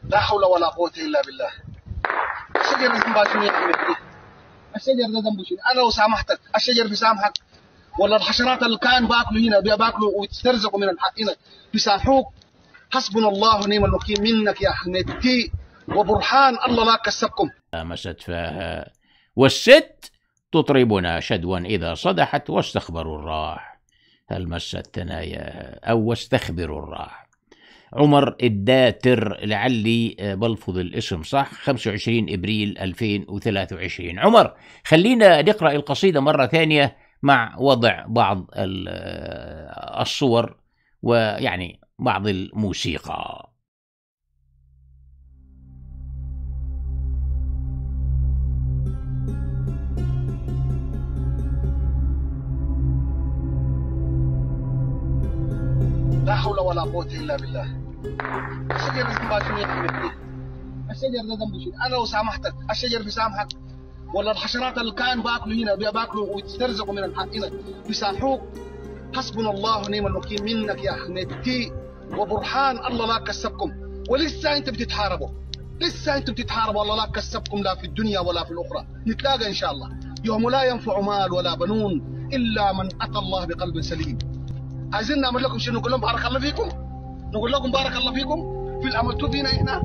لا حول ولا قوة إلا بالله. الشجر ده ذنبه شنو يا أخي؟ الشجر ده ذنبه شنو؟ أنا لو سامحتك الشجر بيسامحك؟ ولا الحشرات اللي كان باكلوا هنا باكلوا ويسترزقوا من الحق هنا بيسامحوك؟ حسبنا الله ونعم الوكيل منك يا حميدتي وبرهان الله لا كسبكم. مست فاها والست تطربنا شدوا إذا صدحت واستخبروا الراح. هل مست ثناياها أو واستخبروا الراح. عمر الداتر، لعلي بلفظ الاسم صح، 25 إبريل 2023. عمر، خلينا نقرأ القصيدة مرة ثانية مع وضع بعض الصور ويعني بعض الموسيقى. لا حول ولا قوة إلا بالله. الشجر ده ذنبه شنو يا أخي؟ الشجر ده ذنبه شنو؟ أنا لو سامحتك الشجر بيسامحك؟ ولا الحشرات اللي كان باكلوا هنا باكلوا ويسترزقوا من الحق هنا بيسامحوك؟ حسبنا الله ونعم الوكيل منك يا حميدتي وبرهان الله لا كسبكم. ولسه انت بتتحاربوا، لسه انتم بتتحاربوا، الله لا كسبكم لا في الدنيا ولا في الأخرى. نتلاقى إن شاء الله يوم لا ينفع مال ولا بنون إلا من أتى الله بقلب سليم. عايزين نعمل لكم شنو؟ نقول لهم بارك الله فيكم؟ نقول لكم بارك الله فيكم في العملتوا فينا هنا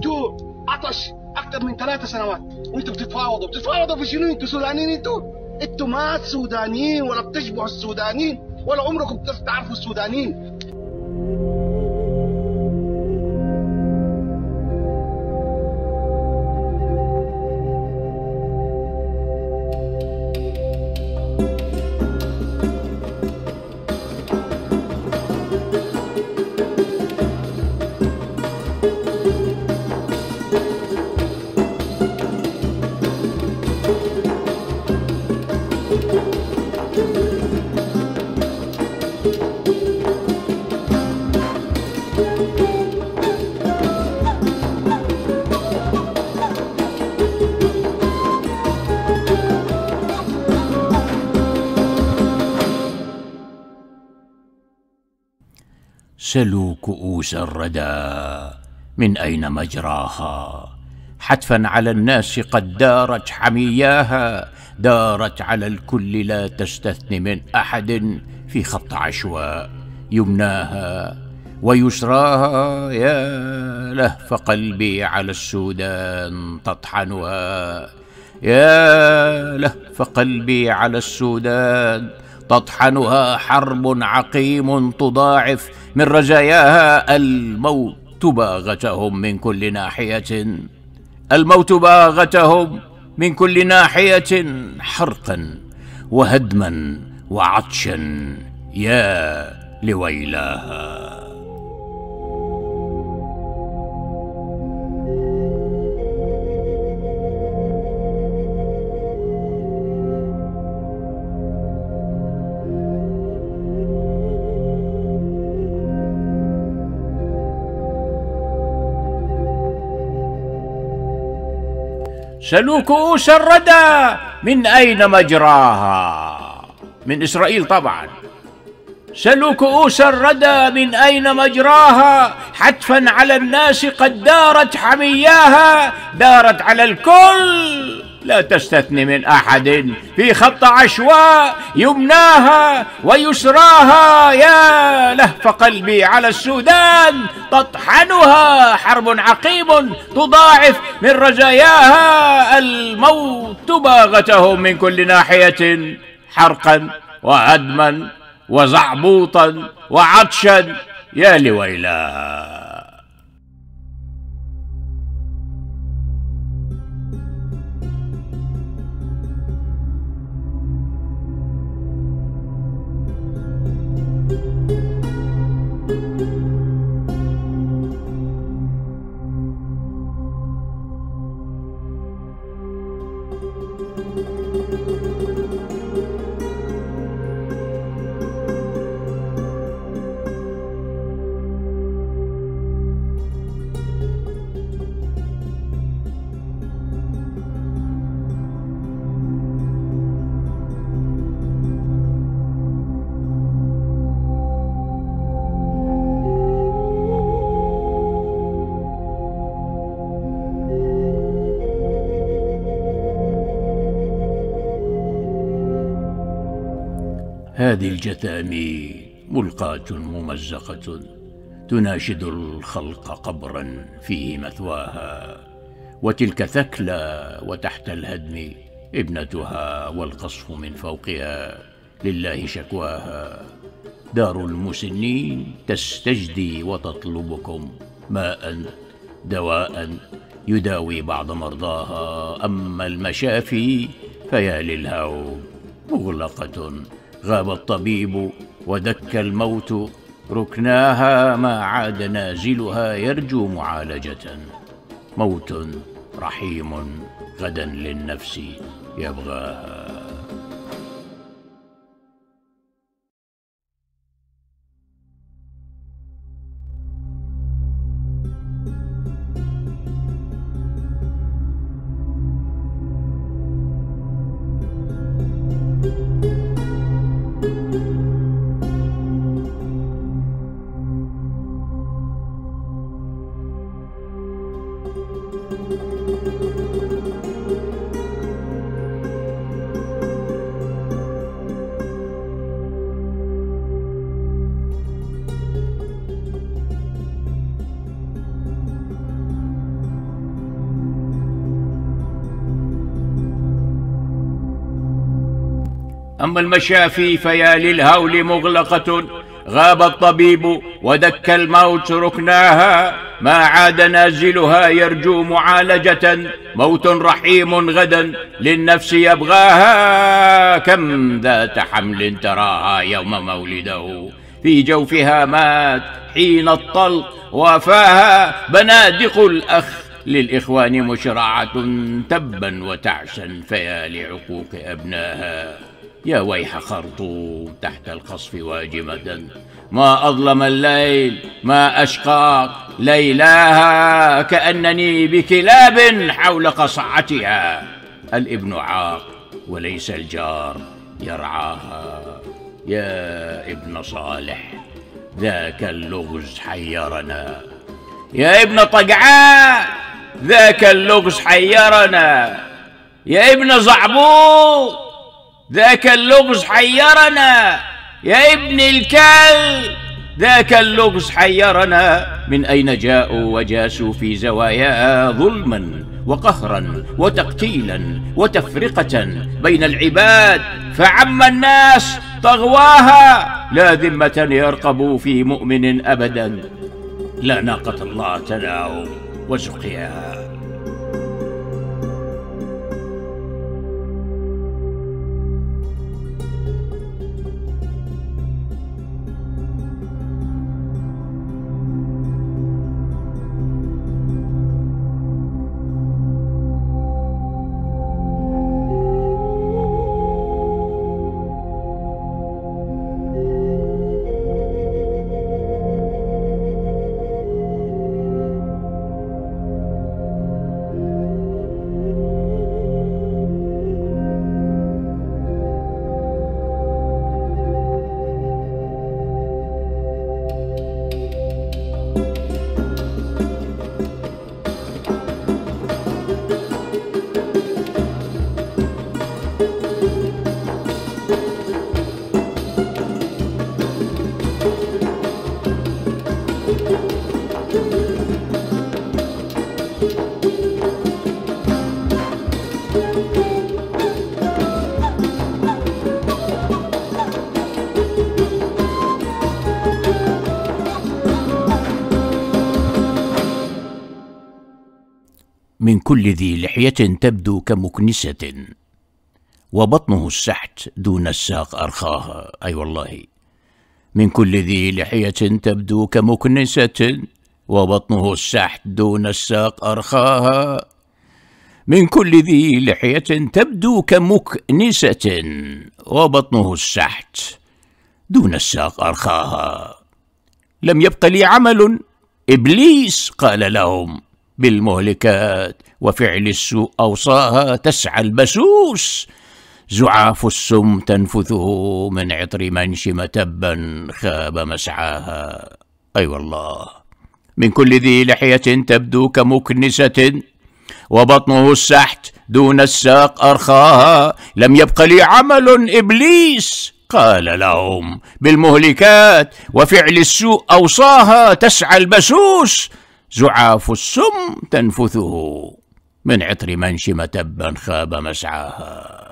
جوع عطش اكثر من 3 سنوات وانتم بتتفاوضوا في شنو؟ انتم سودانيين؟ انتم ما سودانيين ولا بتشبهوا السودانيين ولا عمركم تعرفوا السودانيين. سلوا كؤوس الردى من أين مجراها. حتفا على الناس قد دارت حمياها، دارت على الكل لا تستثني من أحد في خط عشواء. يمناها ويسراها يا لهف قلبي على السودان تطحنها، يا لهف قلبي على السودان تطحنها. حرب عقيم تضاعف من رزاياها، الموت باغتهم من كل ناحية، الموت باغتهم من كل ناحية. حرقا وهدما وعطشا يا لويلاها. سلوا كؤوس الردى من أين مجراها. من إسرائيل طبعا. سلوا كؤوس الردى من أين مجراها. حتفا على الناس قد دارت حمياها، دارت على الكل لا تستثني من أحد في خط عشواء. يمناها ويسراها يا لهف قلبي على السودان تطحنها. حرب عقيم تضاعف من رزاياها، الموت باغتهم من كل ناحية. حرقا وهدما وزعبوطا وعطشا يا لويلاها. هذه الجثامين ملقاة ممزقة تناشد الخلق قبرا فيه مثواها، وتلك ثكلى وتحت الهدم ابنتها، والقصف من فوقها لله شكواها. دار المسنين تستجدي وتطلبكم ماء دواء يداوي بعض مرضاها، أما المشافي فيا للهول مغلقة، غاب الطبيب ودك الموت ركناها، ما عاد نازلها يرجو معالجة، موت رحيم غدا للنفس يبغاها. أما المشافي فيا للهول مغلقة، غاب الطبيب ودك الموت ركناها، ما عاد نازلها يرجو معالجة، موت رحيم غدا للنفس يبغاها. كم ذات حمل تراها يوم مولده، في جوفها مات حين الطلق وفاها، بنادق الأخ للإخوان مشرعة، تبا وتعسا فيا لعقوق أبناها. يا ويح خرطوم تحت القصف واجمة، ما أظلم الليل ما أشقى ليلاها، كأنني بكلاب حول قصعتها، الابن عاق وليس الجار يرعاها. يا ابن صالح ذاك اللغز حيرنا، يا ابن طقعاء ذاك اللغز حيرنا، يا ابن زعبوط ذاك اللغز حيرنا، يا ابن الكلب ذاك اللغز حيرنا. من أين جاءوا وجاسوا في زواياها، ظلما وقهرا وتقتيلا وتفرقة بين العباد، فعم الناس طغواها، لا ذمة يرقب في مؤمن أبدا، لا ناقة الله تناوم وسقياها. من كل ذي لحية تبدو كمكنسة، وبطنه السحت دون الساق أرخاها. أي والله، من كل ذي لحية تبدو كمكنسة، وبطنه السحت دون الساق أرخاها. من كل ذي لحية تبدو كمكنسة، وبطنه السحت دون الساق أرخاها. لم يبق لي عمل، إبليس قال لهم بالمهلكات، وفعل السوء أوصاها. تسعى البسوس، زعاف السم تنفثه، من عطر منشم تبا خاب مسعاها. أي والله، من كل ذي لحية تبدو كمكنسة، وبطنه السحت دون الساق أرخاها. لم يبق لي عمل، إبليس قال لهم: بالمهلكات وفعل السوء أوصاها تسعى البسوس، زعاف السم تنفثه، من عطر منشم تبا خاب مسعاها.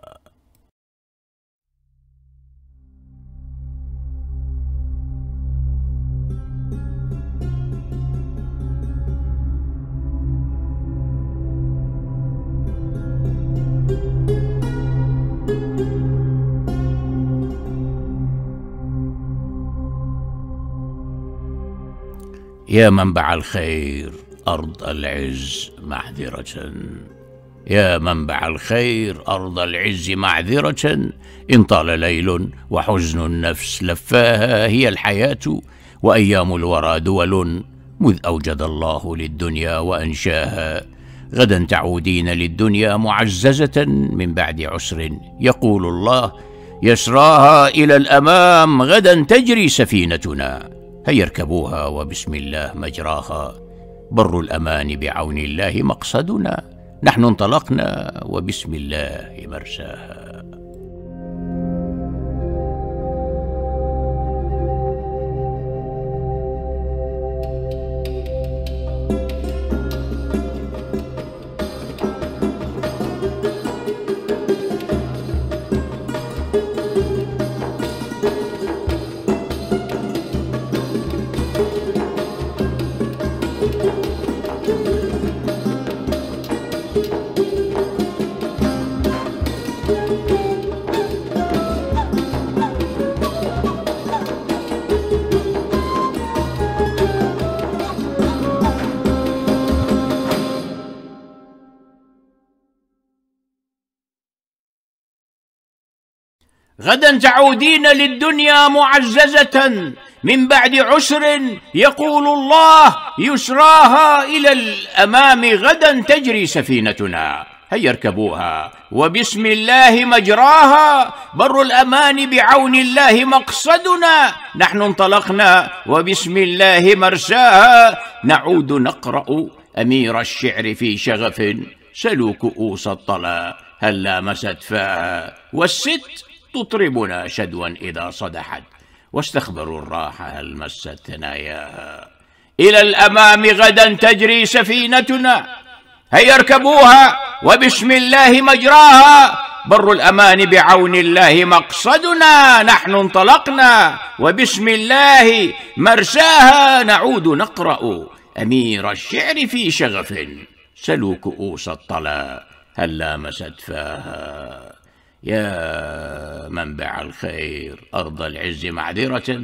يا منبع الخير أرض العز معذرة، يا منبع الخير أرض العز معذرة، إن طال ليل وحزن النفس لفاها، هي الحياة وأيام الورى دول، مذ أوجد الله للدنيا وأنشاها، غدا تعودين للدنيا معززة، من بعد عسر يقول الله يسراها إلى الأمام، غدا تجري سفينتنا، هيا اركبوها وبسم الله مجراها، بر الأمان بعون الله مقصدنا، نحن انطلقنا وبسم الله مرساها. غدا تعودين للدنيا معززة، من بعد عسر يقول الله يسراها إلى الأمام، غدا تجري سفينتنا، هيا اركبوها وبسم الله مجراها، بر الأمان بعون الله مقصدنا، نحن انطلقنا وبسم الله مرساها، نعود نقرأ أمير الشعر في شغف، سلوا كؤوس الطلا هل لامست فاها، والست تطربنا شدوا إذا صدحت، واستخبروا الراحة هل مست ثناياها، إلى الأمام غدا تجري سفينتنا، هيا اركبوها وبسم الله مجراها، بر الأمان بعون الله مقصدنا، نحن انطلقنا وبسم الله مرساها، نعود نقرأ أمير الشعر في شغف، سلوا كؤوس الطلا هل لامست فاها. يا منبع الخير أرض العز معذرة،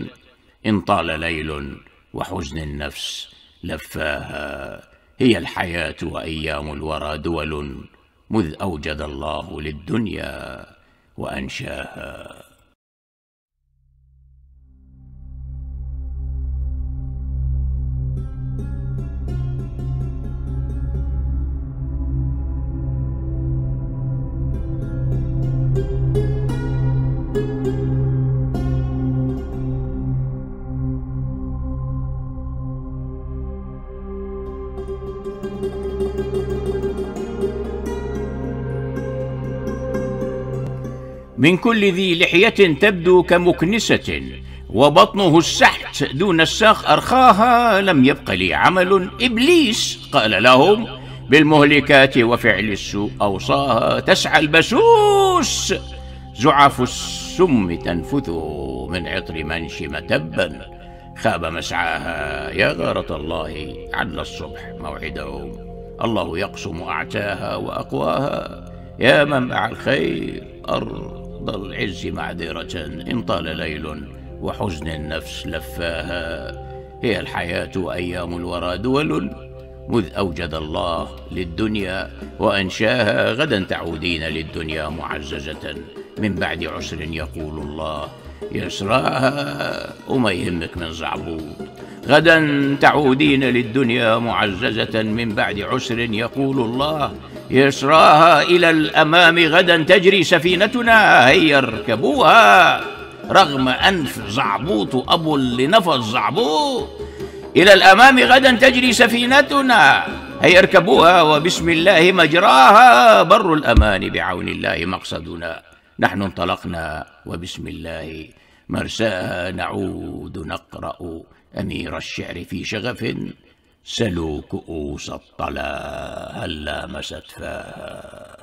إن طال ليل وحزن النفس لفاها، هي الحياة وأيام الورى دول، مذ أوجد الله للدنيا وأنشاها. من كل ذي لحية تبدو كمكنسة، وبطنه السحت دون الساق أرخاها، لم يبق لي عمل إبليس قال لهم، بالمهلكات وفعل السوء أوصاها، تسعى البسوس زعاف السم تنفثه، من عطر منشم تبا خاب مسعاها. يا غارة الله عل الصبح موعدهم، الله يقسم أعتاها وأقواها. يا منبع الخير أرض العز معذرة، إن طال ليل وحزن النفس لفاها، هي الحياة وأيام الورى دول، مذ أوجد الله للدنيا وأنشاها. غدا تعودين للدنيا معززة، من بعد عسر يقول الله يسراها، وما يهمك من زعبوط. غدا تعودين للدنيا معززة، من بعد عسر يقول الله يسراها، إلى الأمام غدا تجري سفينتنا، هيا اركبوها رغم أنف زعبوط أبو لنفذ زعبوط. إلى الأمام غدا تجري سفينتنا، هيا اركبوها وبسم الله مجراها، بر الأمان بعون الله مقصدنا، نحن انطلقنا وبسم الله مرساها نعود نقرأ أمير الشعر في شغف، سلوا كؤوس الطلا هل لامست فاها.